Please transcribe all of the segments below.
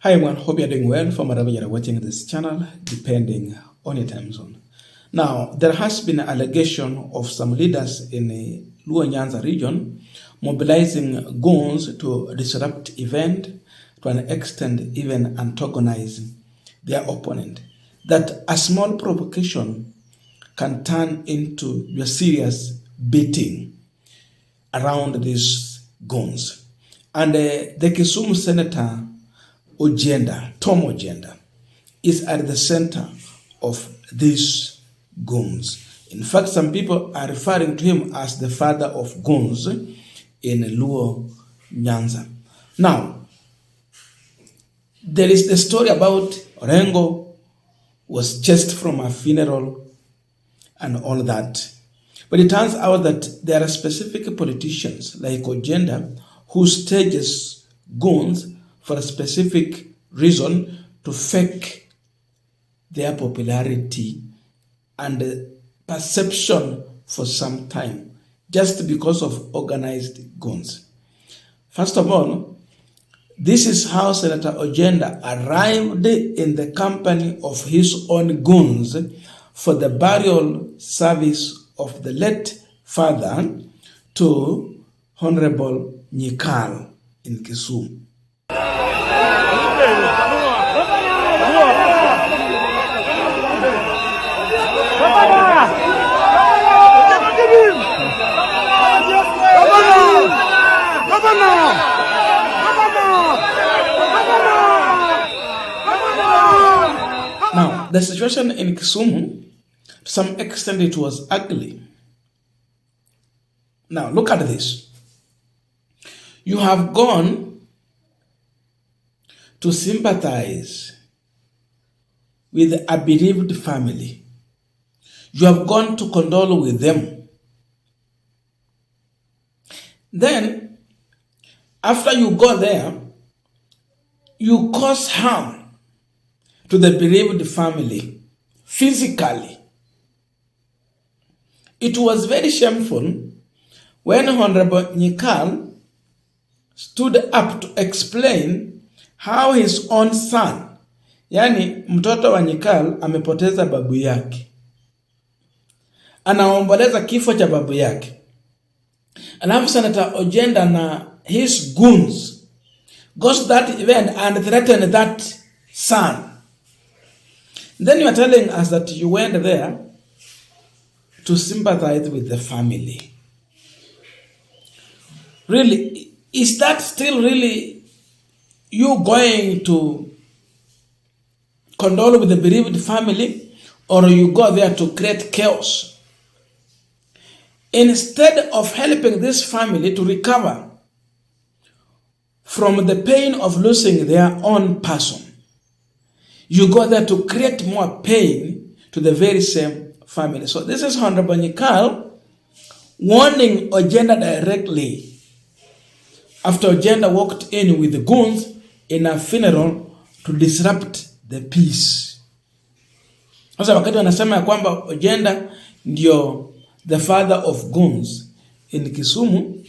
Hi everyone, hope you're doing well from wherever you're watching this channel, depending on your time zone. Now, there has been an allegation of some leaders in the Luo Nyanza region mobilizing goons to disrupt event, to an extent even antagonize their opponent. That a small provocation can turn into a serious beating around these goons. And the Kisumu Senator Ojienda, Tom Ojienda, is at the center of these goons. In fact, some people are referring to him as the father of goons in Luo Nyanza. Now, there is the story about Orengo was chased from a funeral and all that. But it turns out that there are specific politicians like Ojienda who stages goons for a specific reason to fake their popularity and perception for some time, just because of organized goons. First of all, this is how Senator Ojienda arrived in the company of his own goons for the burial service of the late father to Honorable Nyikal in Kisumu. Now, the situation in Kisumu, to some extent, it was ugly. Now, look at this. You have gone to sympathize with a bereaved family. You have gone to condole with them. Then, after you go there, you cause harm to the bereaved family physically. It was very shameful when Honorable Nyikal stood up to explain how his own son, yani mtoto wa Nyikal, amepoteza babu yake. Anaomboleza kifo cha babu yake. Alafu Senator Ojienda na his goons goes to that event and threatened that son. Then you are telling us that you went there to sympathize with the family. Really, is that still really you going to condole with the bereaved family, or you go there to create chaos? Instead of helping this family to recover from the pain of losing their own person, you go there to create more pain to the very same family. So this is Honorable Nyikal warning Ojienda directly after Ojienda walked in with the goons in a funeral to disrupt the peace. Sasa wakati wanasema ya kwamba Ojienda ndio the father of goons in Kisumu,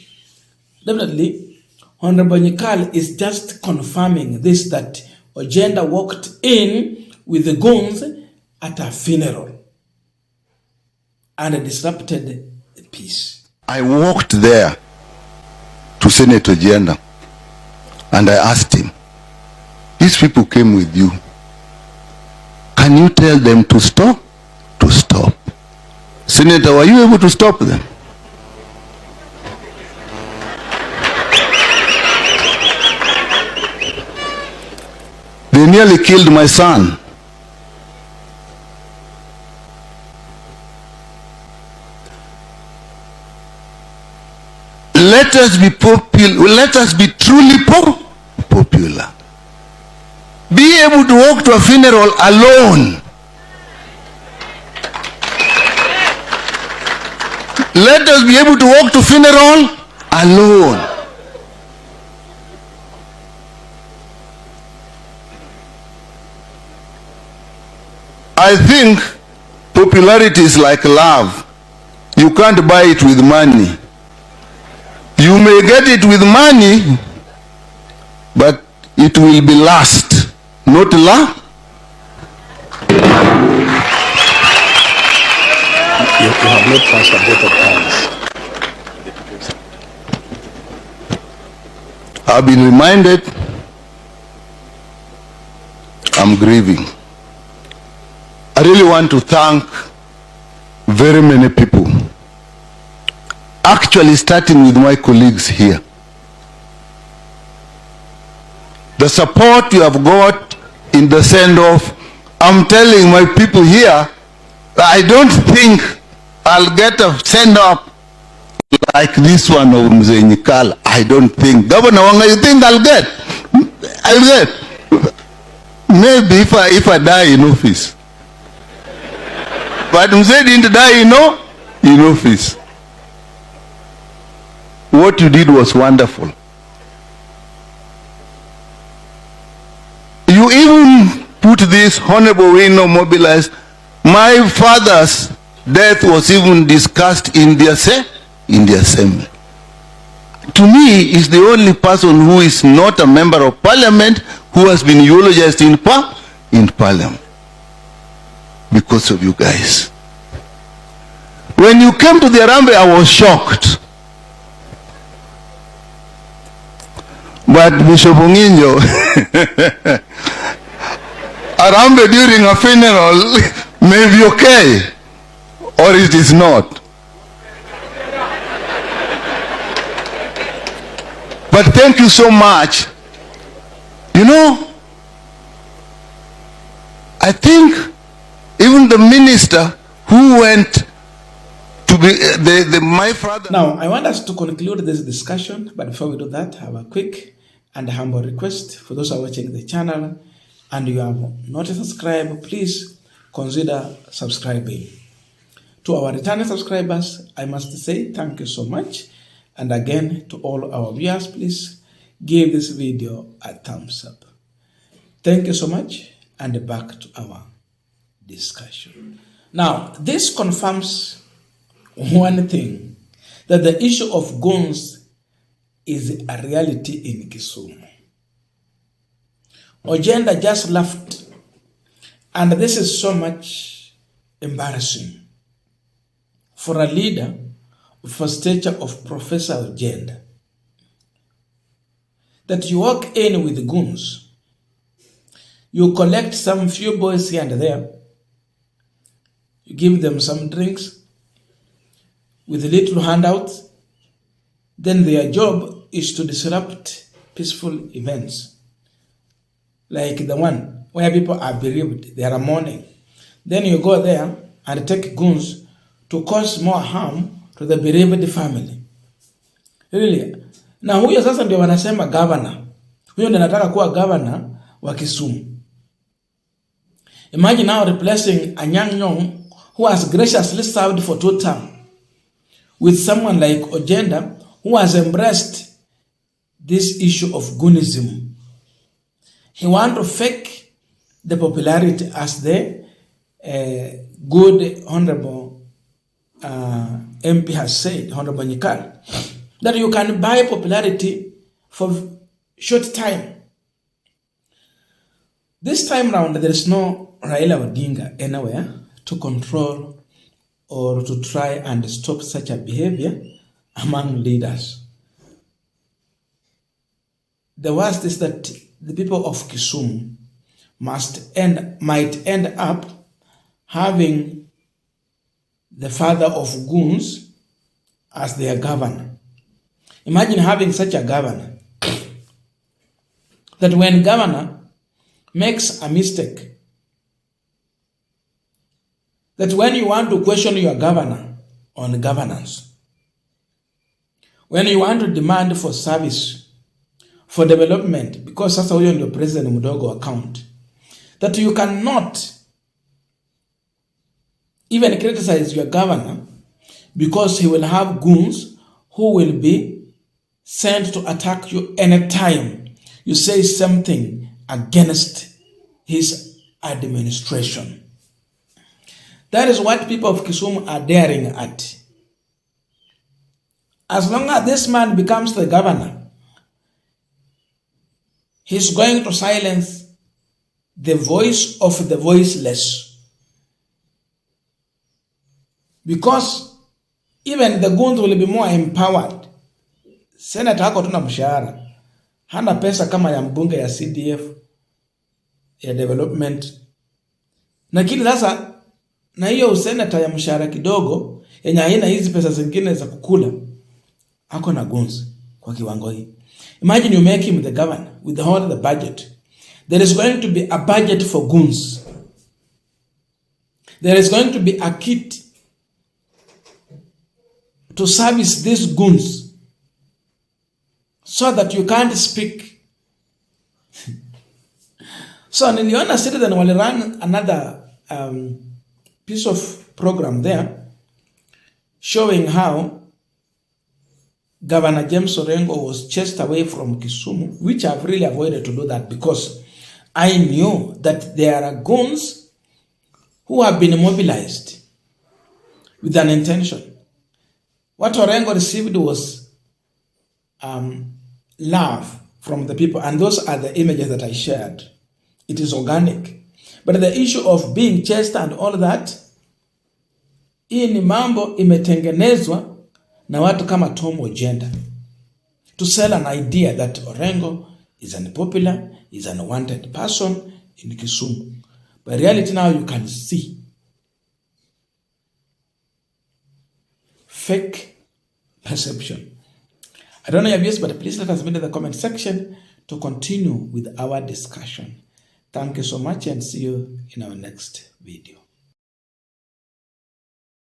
definitely Honorable Nyikal is just confirming this, that Ojienda walked in with the goons at a funeral and disrupted the peace. I walked there to Senator Ojienda and I asked him, these people came with you. Can you tell them to stop? To stop. Senator, were you able to stop them? They nearly killed my son. Let us be popular. Let us be truly popular. Be able to walk to a funeral alone. Let us be able to walk to funeral alone. I think popularity is like love. You can't buy it with money. You may get it with money, but it will be lust. not la. You have not passed a both of times. I've been reminded. I'm grieving. I really want to thank very many people, actually starting with my colleagues here. The support you have got in the send-off, I'm telling my people here, I don't think I'll get a send-off like this one of Mzee Nyikala. I don't think. Governor Wanga, you think I'll get? I'll get. Maybe if I die in office. But Mzee didn't die, in office. What you did was wonderful. You even put this honorable mobilized. My father's death was even discussed in the assembly. To me, he's the only person who is not a member of parliament who has been eulogized in parliament because of you guys. When you came to the Arambe, I was shocked. But Bishop Onginjo, Arambe during a funeral may be okay, or it is not. But thank you so much. I think even the minister who went to be my father. Now, I want us to conclude this discussion, but before we do that, I have a quick and humble request for those who are watching the channel and you have not subscribed, please consider subscribing. To our returning subscribers, I must say thank you so much. And again, to all our viewers, please give this video a thumbs up. Thank you so much, and back to our discussion. Now, this confirms one thing, that the issue of goons is a reality in Kisumu. Ojienda just left, and this is so much embarrassing for a leader of a stature of Professor Ojienda, that you walk in with goons, you collect some few boys here and there, you give them some drinks with little handouts, then their job is to disrupt peaceful events, like the one where people are bereaved, they are mourning. Then you go there and take goons to cause more harm to the bereaved family. Really? Na huyo sasa ndio wanasema governor. Huyo ndio anataka kuwa governor wa Kisumu. Imagine now replacing a young who has graciously served for 2 terms with someone like Ojienda who has embraced this issue of goonism. He wants to fake the popularity as the good honorable MP has said, Honorable Nyikala, that you can buy popularity for short time. This time round, there is no Raila Odinga anywhere to control or to try and stop such a behavior among leaders. The worst is that the people of Kisumu might end up having the father of goons as their governor. Imagine having such a governor, that when governor makes a mistake, that when you want to question your governor on governance, when you want to demand for service, for development, because sasa huyo ndio president mdogo account, that you cannot even criticize your governor because he will have goons who will be sent to attack you anytime you say something against his administration. That is what people of Kisumu are daring at. As long as this man becomes the governor, he's going to silence the voice of the voiceless. Because even the goons will be more empowered. Senator hako tuna mshahara. Hana pesa kama ya mbunge ya CDF, ya development. Lakini sasa, na hiyo senator ya mshahara kidogo, yenye haina hizi pesa zingine za kukula, hako na goons kwa kiwango hii. Imagine you make him the governor with all the budget. There is going to be a budget for goons. There is going to be a kit to service these goons so that you can't speak. So niliona Citizen wali run another piece of program there showing how Governor James Orengo was chased away from Kisumu, which I've really avoided to do that because I knew that there are goons who have been mobilized with an intention. What Orengo received was love from the people, and those are the images that I shared. It is organic. But the issue of being chased and all that, hii ni mambo imetengenezwa na watu kama Tom Ojienda to sell an idea that Orengo is unpopular, is an unwanted person in Kisumu. But reality now you can see fake perception. I don't know your views, but please let us know in the comment section to continue with our discussion. Thank you so much and see you in our next video.